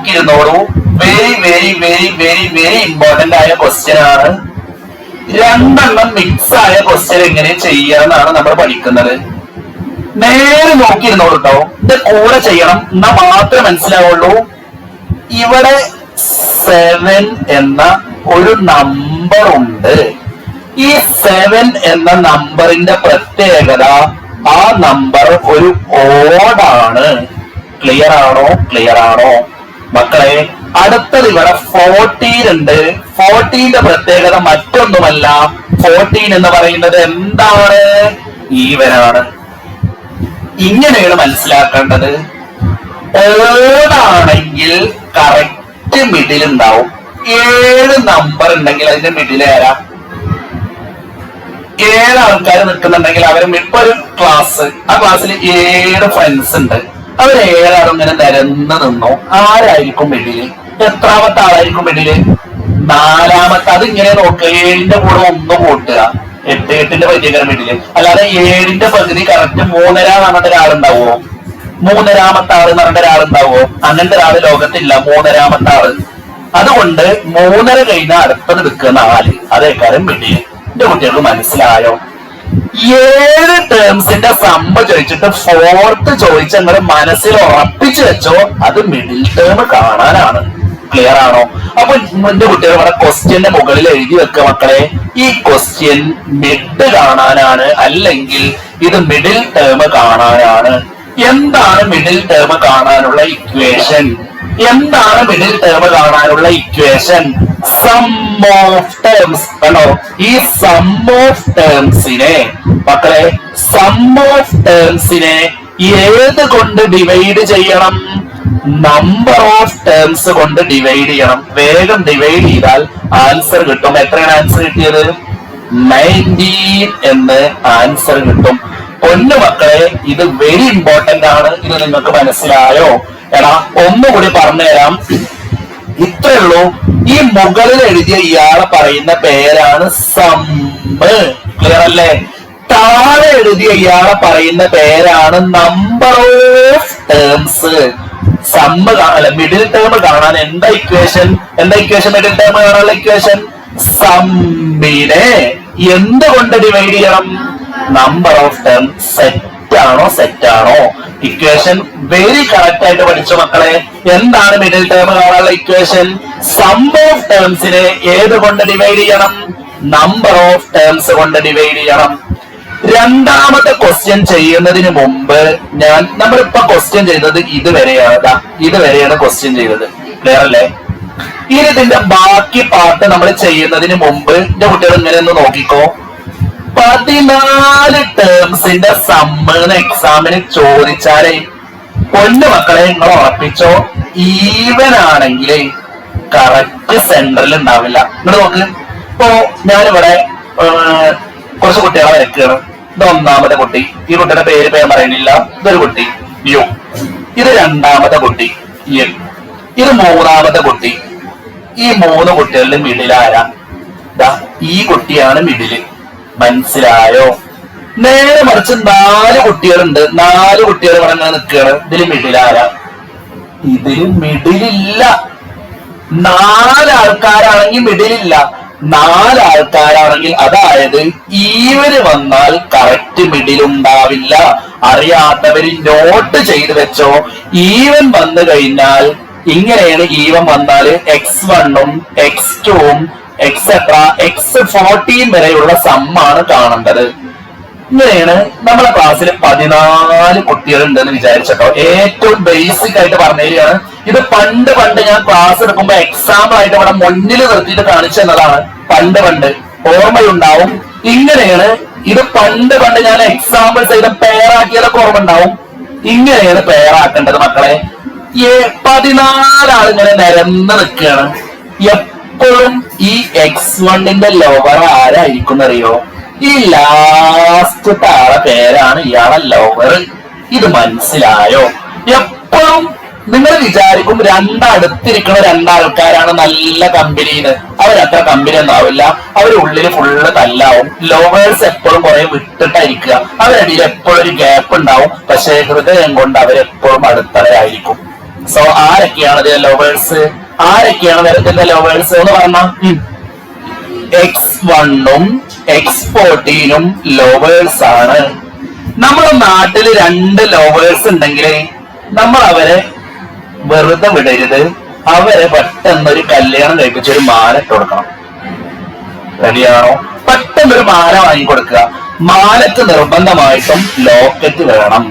നോക്കിയിരുന്നോളൂ. Very very very very very important ആയ question ആണ്. രണ്ടെണ്ണം മിക്സ് ആയ ക്വസ്റ്റ്യൻ എങ്ങനെ ചെയ്യാന്നാണ് നമ്മൾ പഠിക്കുന്നത്. നേരെ നോക്കിയിരുന്നോളൂ കേട്ടോ. ഇത് കൂടെ ചെയ്യണം എന്നാ മാത്രമേ മനസ്സിലാവുള്ളൂ. ഇവിടെ 7 എന്ന ഒരു നമ്പർ ഉണ്ട്. ഈ 7 എന്ന നമ്പറിന്റെ പ്രത്യേകത ആ നമ്പർ ഒരു ഓഡാണ്. ക്ലിയർ ആണോ? ക്ലിയർ ആണോ മക്കളെ? അടുത്തത് ഇവിടെ 14 ഉണ്ട്. 14ന്റെ പ്രത്യേകത മറ്റൊന്നുമല്ല. 14 എന്ന് പറയുന്നത് എന്താണ്? ഈവനാണ്. ഇങ്ങനെയാണ് മനസ്സിലാക്കേണ്ടത്. ഓഡാണെങ്കിൽ കറക്റ്റ് മിഡിൽ ഉണ്ടാവും. 7 നമ്പർ ഉണ്ടെങ്കിൽ അതിന്റെ മിഡിൽ ആരാ? 7 ആൾക്കാർ നിൽക്കുന്നുണ്ടെങ്കിൽ അവര് ഇപ്പൊ ഒരു ക്ലാസ്, ആ ക്ലാസ്സിൽ 7 ഫ്രണ്ട്സ് ഉണ്ട്. അവർ 7 ആളും ഇങ്ങനെ നിരന്ന് നിന്നോ. ആരായിരിക്കും മിഡില്? എത്രാമത്തെ ആളായിരിക്കും മിഡില്? 4ാമത്തെ. അത് ഇങ്ങനെ നോക്കുക. 7ന്റെ കൂടെ 1 കൂട്ടുക. 8ന്റെ പകുതിയൊക്കെ മിഡില്. അല്ലാതെ 7ന്റെ പകുതി കറക്റ്റ് 3.5 പറഞ്ഞിട്ട് ഒരാളുണ്ടാവോ? 3.5ാമത്തെ ആള് പറഞ്ഞിട്ട് ഒരാളുണ്ടാവോ? അങ്ങനത്തെ ഒരാള് ലോകത്തില്ല. 3.5ാമത്തെ ആള്. അതുകൊണ്ട് 3.5 കഴിഞ്ഞാൽ അടുത്തത് എടുക്കുക 4. അതേക്കാരം മിഡില്. എന്റെ കുട്ടികൾക്ക് മനസ്സിലായോ? 7 ടേംസിന്റെ സമ്മ ചോദിച്ചിട്ട് 4th ചോദിച്ച നിങ്ങൾ മനസ്സിൽ ഉറപ്പിച്ചു വെച്ചോ. അത് മിഡിൽ ടേം കാണാനാണ്. ക്ലിയർ ആണോ? അപ്പൊ എന്റെ കുട്ടികൾ ഇവിടെ ക്വസ്റ്റ്യന്റെ മുകളിൽ എഴുതി വെക്കുക മക്കളെ. ഈ ക്വസ്റ്റ്യൻ മിഡ് കാണാനാണ്, അല്ലെങ്കിൽ ഇത് മിഡിൽ ടേം കാണാനാണ്. എന്താണ് മിഡിൽ ടേം കാണാനുള്ള ഇക്വേഷൻ? എന്താണ് മിഡിൽ ടേം കാണാനുള്ള ഇക്വേഷൻ? Sum of terms. കണ്ടോ? ഈ സം ഓഫ് ടേംസിനെ മക്കളെ, സം ഓഫ് ടേംസിനെ ഏത് കൊണ്ട് ഡിവൈഡ് ചെയ്യണം? നമ്പർ ഓഫ് ടേംസ് കൊണ്ട് ഡിവൈഡ് ചെയ്യണം. വേഗം ഡിവൈഡ് ചെയ്താൽ ആൻസർ കിട്ടും. എത്രയാണ് ആൻസർ കിട്ടിയത്? 19 എന്ന് ആൻസർ കിട്ടും. പൊന്നു മക്കളെ, ഇത് വെരി ഇമ്പോർട്ടന്റ് ആണ്. ഇത് നിങ്ങൾക്ക് മനസ്സിലായോ? എടാ ഒന്നുകൂടി പറഞ്ഞുതരാം. ഇത്രേ ഉള്ളൂ. ഈ മുകളിൽ എഴുതിയ ഇയാളെ പറയുന്ന പേരാണ് സമ്മ്. ക്ലിയർ അല്ലേ? താഴെ എഴുതിയ ഇയാളെ പറയുന്ന പേരാണ് നമ്പർ ഓഫ് ടേംസ്. സമ്മ് അല്ല, മിഡിൽ ടേം കാണാൻ എന്താ ഇക്വേഷൻ? മിഡിൽ ടേം കാണാനുള്ള ഇക്വേഷൻ? സമ്മിനെ എന്തുകൊണ്ട് ഡിവൈഡ് ചെയ്യണം? Number of term. സെറ്റ് ആണോ? ഇക്വേഷൻ വെരി കറക്റ്റ് ആയിട്ട് പഠിച്ചു മക്കളെ. എന്താണ് മിഡിൽ ടേം കാണാനുള്ള ഇക്വേഷൻ? സം ഓഫ് ടേംസിനെ ഏത് കൊണ്ട് ഡിവൈഡ് ചെയ്യണം? നമ്പർ ഓഫ് ടേംസ് കൊണ്ട് ഡിവൈഡ് ചെയ്യണം. രണ്ടാമത്തെ ക്വസ്റ്റ്യൻ ചെയ്യുന്നതിന് മുമ്പ് നമ്മളിപ്പോ ക്വസ്റ്റ്യൻ ചെയ്തത് ഇതുവരെയാണ് ക്വസ്റ്റ്യൻ ചെയ്തത്. ക്ലിയർ അല്ലേ? ഇനി ഇതിന്റെ ബാക്കി പാർട്ട് നമ്മൾ ചെയ്യുന്നതിന് മുമ്പ് എന്റെ കുട്ടികൾ ഇങ്ങനെ ഒന്ന് നോക്കിക്കോ. 14 ടേംസിന്റെ സമ്മ് എക്സാമിന് ചോദിച്ചാലേ പൊന്നു മക്കളെ നിങ്ങൾ ഉറപ്പിച്ചോ, ഈവൻ ആണെങ്കിലേ കറക്റ്റ് സെന്ററിൽ ഉണ്ടാവില്ല. നിങ്ങൾ നോക്ക്. ഇപ്പോ ഞാനിവിടെ കുറച്ച് കുട്ടികളെ വരയ്ക്കുകയാണ്. ഇത് 1ാമത്തെ കുട്ടി. ഈ കുട്ടിയുടെ പേര് പറയുന്നില്ല. ഇതൊരു കുട്ടി യു. ഇത് 2ാമത്തെ കുട്ടി എൻ. ഇത് 3ാമത്തെ കുട്ടി. ഈ 3 കുട്ടികളുടെ മിഡിൽ ആരാ? ഈ കുട്ടിയാണ് മിഡില്. മനസ്സിലായോ? നേരെ മറിച്ച് 4 കുട്ടികളുണ്ട്. 4 കുട്ടികൾ പറഞ്ഞാൽ നിൽക്കുകയാണ്. ഇതില് മിഡിലാരാ? ഇതില് മിഡിലില്ല. 4 ആൾക്കാരാണെങ്കിൽ മിഡിലില്ല. 4 ആൾക്കാരാണെങ്കിൽ, അതായത് ഈവന് വന്നാൽ കറക്റ്റ് മിഡിൽ ഉണ്ടാവില്ല. അറിയാത്തവര് നോട്ട് ചെയ്ത് വെച്ചോ. ഈവൻ വന്നു കഴിഞ്ഞാൽ ഇങ്ങനെയാണ്. ഈവൻ വന്നാൽ x1ഉം x2ഉം എക്സെട്ര x14 വരെയുള്ള സമ്മാണ് കാണേണ്ടത്. ഇങ്ങനെയാണ്. നമ്മളെ ക്ലാസ്സിൽ 14 കുട്ടികൾ ഉണ്ടെന്ന് വിചാരിച്ചോ. ഏറ്റവും ബേസിക് ആയിട്ട് പറഞ്ഞു തരികയാണ്. ഇത് പണ്ട് ഞാൻ ക്ലാസ് എടുക്കുമ്പോ എക്സാമ്പിൾ ആയിട്ട് ഇവിടെ മുന്നിൽ നിർത്തിയിട്ട് കാണിച്ചു തന്നതാണ്. പണ്ട് ഓർമ്മയുണ്ടാവും. ഇങ്ങനെയാണ്. ഇത് പണ്ട് ഞാൻ എക്സാമ്പിൾ ചെയ്ത പേരാക്കിയതൊക്കെ ഓർമ്മ ഉണ്ടാവും. ഇങ്ങനെയാണ് പേരാക്കേണ്ടത് മക്കളെ. 14 ആളിങ്ങനെ നിരന്ന് നിൽക്കുകയാണ്. എപ്പോഴും ഈ x1ന്റെ ലോവർ ആരായിരിക്കും അറിയോ? ഈ ലാസ്റ്റ് ആളെ പേരാണ് ഇയാളെ ലോവർ. ഇത് മനസ്സിലായോ? എപ്പോഴും നിങ്ങൾ വിചാരിക്കും രണ്ടടുത്തിരിക്കുന്ന 2 ആൾക്കാരാണ് നല്ല കമ്പനിന്ന്. അവരത്ര കമ്പനി ഒന്നും ആവില്ല. അവരുള്ളിൽ ഫുള്ള് തല്ലാവും. ലോവേഴ്സ് എപ്പോഴും കുറെ വിട്ടിട്ടായിരിക്കുക. അവരടിയിൽ എപ്പോഴും ഒരു ഗ്യാപ്പ് ഉണ്ടാവും. പക്ഷേ ഹൃദയം കൊണ്ട് അവരെപ്പോഴും അടുത്തവരായിരിക്കും. സോ ആരൊക്കെയാണ് ഇതിന്റെ ലോവേഴ്സ്? ആരൊക്കെയാണ് ഇതിന്റെ ലോവേഴ്സ് എന്ന് പറഞ്ഞ X1 X14 ലോവേഴ്സ് ആണ്. നമ്മുടെ നാട്ടില് 2 ലോവേഴ്സ് ഉണ്ടെങ്കിൽ നമ്മൾ അവരെ വെറുതെ വിടരുത്. അവരെ പെട്ടെന്നൊരു കല്യാണം കഴിപ്പിച്ച് ഒരു മാല ഇട്ട് കൊടുക്കണം. റെഡിയാണോ? പെട്ടെന്നൊരു മാല വാങ്ങിക്കൊടുക്കുക. മാലക്ക് നിർബന്ധമായിട്ടും ലോക്കറ്റ് വേണം.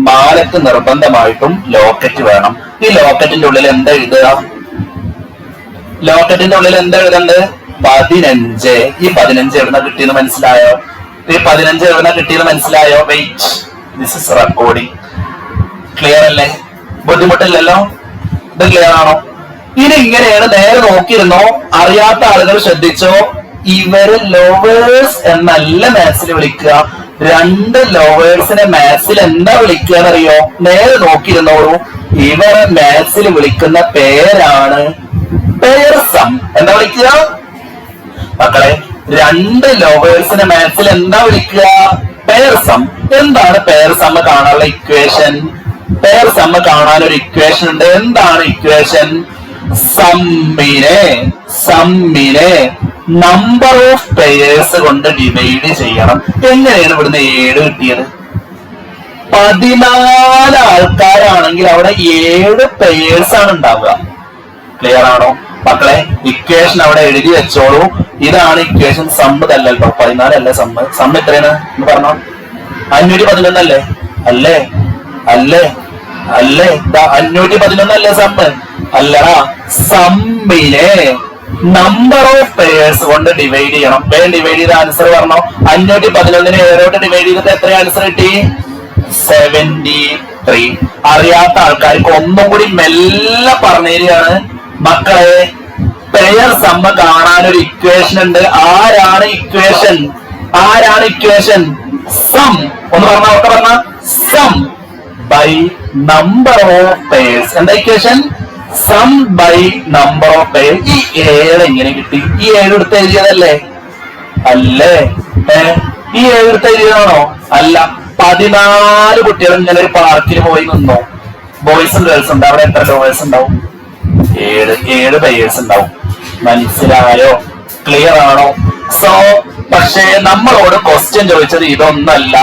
മാലക്ക് നിർബന്ധമായിട്ടും ലോക്കറ്റ് വേണം. ഈ ലോക്കറ്റിന്റെ ഉള്ളിൽ എന്താ എഴുതുക? ലോക്കറ്റിന്റെ ഉള്ളിൽ എന്താ എഴുതണ്ട്? 15. ഈ 15 എവിടുന്ന കിട്ടിയെന്ന് മനസ്സിലായോ? ഈ 15 എവിടുന്ന കിട്ടിയെന്ന് മനസ്സിലായോ? Wait, this is recording. Clear അല്ലേ? ബുദ്ധിമുട്ടില്ലല്ലോ? ഇത് ക്ലിയർ ആണോ? ഇനി ഇങ്ങനെയാണ്. നേരെ നോക്കിയിരുന്നോ? അറിയാത്ത ആളുകൾ ശ്രദ്ധിച്ചോ? ഇവര് ലോവേഴ്സ് എന്നല്ല മാത്സിൽ വിളിക്കുക. 2 ലോവേഴ്സിനെ മാത്സിൽ എന്താ വിളിക്കുക എന്നറിയോ? നേരെ നോക്കിയിരുന്നോളൂ. ഇവരെ മാത്സിൽ വിളിക്കുന്ന പേരാണ് പെയർ സം. എന്താ വിളിക്കുക മക്കളെ? 2 ലോവേഴ്സിനെ മാത്സിൽ എന്താ വിളിക്കുക? Pair sum. എന്താണ് പെയർ സം കാണാനുള്ള ഇക്വേഷൻ? പെയർ സം കാണാൻ ഒരു ഇക്വേഷൻ ഉണ്ട്. എന്താണ് ഇക്വേഷൻ? സമ്മിനെ നമ്പർ ഓഫ് പെയേഴ്സ് കൊണ്ട് ഡിവൈഡ് ചെയ്യണം. എങ്ങനെയാണ് ഇവിടുന്ന് 7 കിട്ടിയത്? 14 ആൾക്കാരാണെങ്കിൽ അവിടെ 7 പെയേഴ്സ് ആണ് ഉണ്ടാവുക. ക്ലിയർ ആണോ മക്കളെ? ഇക്വേഷൻ അവിടെ എഴുതി വെച്ചോളൂ. ഇതാണ് ഇക്വേഷൻ. സമ്മ് തല്ലല്ലോ, 14 അല്ലേ സമ്മ്? സമ്മ് എത്രയാണ് എന്ന് പറഞ്ഞോ? 511 അല്ലേ? അല്ലേ അല്ലേ അല്ലേ? 511 അല്ലേ സമ്മ്? അല്ലടാ, സമ്മിനെ നമ്പർ ഓഫ് പെയേഴ്സ് കൊണ്ട് ഡിവൈഡ് ചെയ്യണം. വേഗം ഡിവൈഡ് ചെയ്ത ആൻസർ പറഞ്ഞോ. 511 7 ഡിവൈഡ് ചെയ്തിട്ട് എത്ര ആൻസർ കിട്ടി? 73. അറിയാത്ത ആൾക്കാർക്ക് ഒന്നും കൂടി മെല്ലെ പറഞ്ഞു തരികയാണ് മക്കളെ. പെയർ സമ്മ കാണാൻ ഒരു ഇക്വേഷൻ ഉണ്ട്. ആരാണ് ഇക്വേഷൻ? സം. ഒന്ന് പറഞ്ഞ ഒക്കെ പറഞ്ഞ sum by number of pairs. എന്താ equation? Sum by number of pairs. ഈ 7 എങ്ങനെ കിട്ടി? ഈ 7 എടുത്ത് എഴുതിയതല്ലേ? അല്ലേ? ഈ 7 എടുത്ത് എഴുതിയതാണോ? അല്ല. 14 കുട്ടികൾ ഇങ്ങനെ ഒരു പാർക്കിൽ പോയി നിന്നോ. ബോയ്സും ഗേൾസും ഉണ്ട്. അവിടെ എത്ര ലോവേഴ്സ് ഉണ്ടാവും? 7 പെയേഴ്സ് ഉണ്ടാവും. മനസ്സിലായോ? ക്ലിയർ ആണോ? സോ പക്ഷേ നമ്മളോട് ക്വസ്റ്റ്യൻ ചോദിച്ചത് ഇതൊന്നല്ല.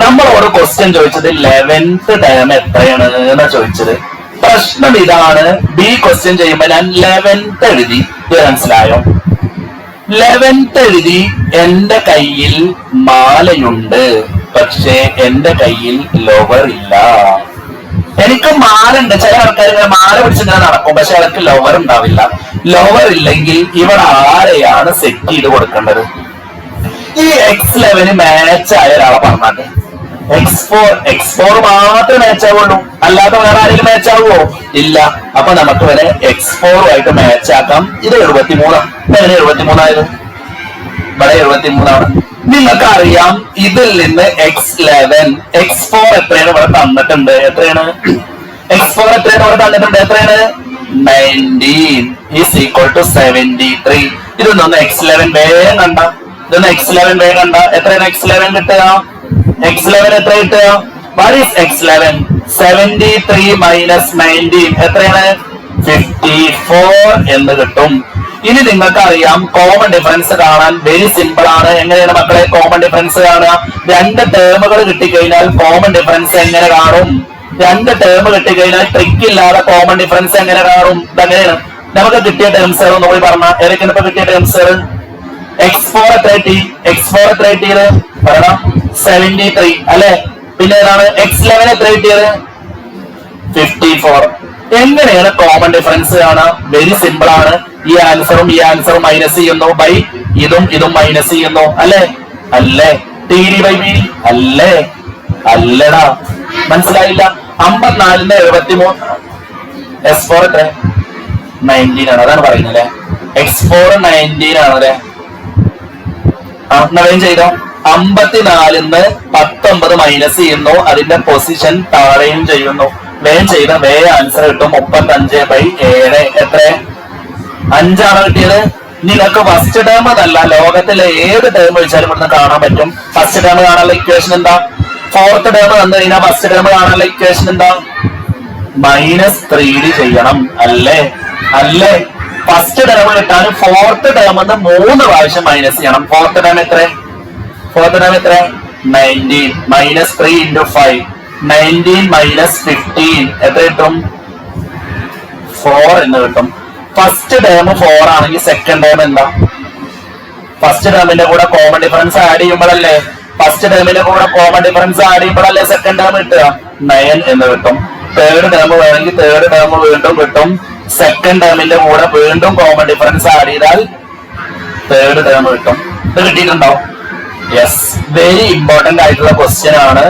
നമ്മളോട് ക്വസ്റ്റ്യൻ ചോദിച്ചത് 11th ടേം എത്രയാണ് എന്നാ ചോദിച്ചത്. പ്രശ്നം ഇതാണ്. ബി ക്വസ്റ്റ്യൻ ചെയ്യുമ്പോ ഞാൻ 11th എഴുതി. ഇത് മനസ്സിലായോ? 11th എഴുതി. എന്റെ കയ്യിൽ മാലയുണ്ട്, പക്ഷേ എന്റെ കയ്യിൽ ലോവർ ഇല്ല. എനിക്ക് മാല ഉണ്ട്. ചില ആൾക്കാർ മാല പിടിച്ചിങ്ങനെ നടക്കും, പക്ഷെ അവർക്ക് ലോവർ ഉണ്ടാവില്ല. ലോവർ ഇല്ലെങ്കിൽ ഇവിടെ ആരെയാണ് സെറ്റ് ചെയ്ത് കൊടുക്കേണ്ടത്? ഈ X11 മാച്ച് ആയ ഒരാളെ പറഞ്ഞാൽ X4 മാത്രമേ മാച്ച് ആവുള്ളൂ. അല്ലാതെ വേറെ ആരെങ്കിലും മാച്ച് ആവുമോ? ഇല്ല. അപ്പൊ നമുക്ക് വരെ X4 ആയിട്ട് മാച്ച് ആക്കാം. ഇത് 73. എങ്ങനെ 73 ആയത്? ഇവിടെ 73 ആണ്. നിങ്ങൾക്ക് അറിയാം ഇതിൽ നിന്ന് X11 X4 എത്രയാണ് ഇവിടെ തന്നിട്ടുണ്ട്? എത്രയാണ് X4 എത്രയാണ് ഇവിടെ തന്നിട്ടുണ്ട്? എത്രയാണ്? 19 is equal to 73. ഇതൊന്ന് X11 വേഗം കണ്ട. എത്രയാണ് X11 കിട്ടുക? X11 എത്ര കിട്ടുക? What is X11? 73 minus 19 എത്രയാണ്? 54 എന്ന് കിട്ടും. ഇനി നിങ്ങൾക്ക് അറിയാം കോമൺ ഡിഫറൻസ് കാണാൻ വെരി സിമ്പിൾ ആണ്. എങ്ങനെയാണ് മക്കളെ കോമൺ ഡിഫറൻസ് കാണുക? 2 ടേമുകൾ കിട്ടിക്കഴിഞ്ഞാൽ കോമൺ ഡിഫറൻസ് എങ്ങനെ കാണും? 2 ടേം കിട്ടിക്കഴിഞ്ഞാൽ ട്രിക്ക് ഇല്ലാതെ കോമൺ ഡിഫറൻസ് എങ്ങനെ കാണും? ഇതങ്ങനെയാണ്. നമുക്ക് കിട്ടിയ ടേംസുകൾ ഒന്ന് പോയി പറഞ്ഞ ഏതൊക്കെയാണ് ഇപ്പൊ കിട്ടിയ ടേംസുകൾ? X4 എത്ര കിട്ടി? X4 എത്ര കിട്ടിയത്? പറയണം. 73 അല്ലെ? പിന്നെ ഏതാണ്? X11 എത്ര കിട്ടിയത്? 54. എങ്ങനെയാണ് കോമൺ ഡിഫറൻസ് കാണാം? വെരി സിമ്പിൾ ആണ്. ഈ ആൻസറും മൈനസ് ചെയ്യുന്നു ബൈ ഇതും മൈനസ് ചെയ്യുന്നു. അല്ലേ? TD ബൈ BD അല്ലേ? അല്ലടാ. മനസ്സിലായില്ല? 54 73. S4 എത്ര? 19 ആണ്. അതാണ് പറയുന്നത്. X4 19 ആണല്ലേ? നവീൻ ചെയ്തോ. 54 19 മൈനസ് ചെയ്യുന്നു. അതിന്റെ പൊസിഷൻ താഴെയും ചെയ്യുന്നു. വേഗം ചെയ്ത വേഗം ആൻസർ കിട്ടും. 35/7. എത്ര? 5 ആണ് കിട്ടിയത്. നിങ്ങൾക്ക് ഫസ്റ്റ് ടേം എന്നല്ല, ലോകത്തിലെ ഏത് ടേം വെച്ചാലും ഇവിടുന്ന് കാണാൻ പറ്റും. ഫസ്റ്റ് ടേം കാണാനുള്ള ഇക്വേഷൻ എന്താ? 4th ടേം വന്നു കഴിഞ്ഞാൽ ഫസ്റ്റ് ടേം കാണാനുള്ള ഇക്വേഷൻ എന്താ? -3d ചെയ്യണം അല്ലേ? അല്ലേ? ഫസ്റ്റ് ടേം കിട്ടാൻ ഫോർത്ത് ടേം 3 പ്രാവശ്യം മൈനസ് ചെയ്യണം. ഫോർത്ത് ടേം എത്ര? 19 -3 × 5 19 -15 എത്ര കിട്ടും? 4 എന്ന് കിട്ടും. ഫസ്റ്റ് ടേം 4 ആണെങ്കിൽ സെക്കൻഡ് ടേം എന്താ? ഫസ്റ്റ് ടേമിന്റെ കൂടെ കോമൺ ഡിഫറൻസ് ആഡ് ചെയ്യുമ്പോഴല്ലേ സെക്കൻഡ് ടേം കിട്ടുക? 9 എന്ന് കിട്ടും. തേർഡ് ടേം വേണമെങ്കിൽ തേർഡ് ടേം വീണ്ടും കിട്ടും. സെക്കൻഡ് ടേമിന്റെ കൂടെ വീണ്ടും കോമൺ ഡിഫറൻസ് ആഡ് ചെയ്താൽ തേർഡ് ടേം കിട്ടും. ഇത് കിട്ടിയിട്ടുണ്ടോ? യെസ്, വെരി ഇമ്പോർട്ടന്റ് ആയിട്ടുള്ള ക്വസ്റ്റ്യൻ ആണ്.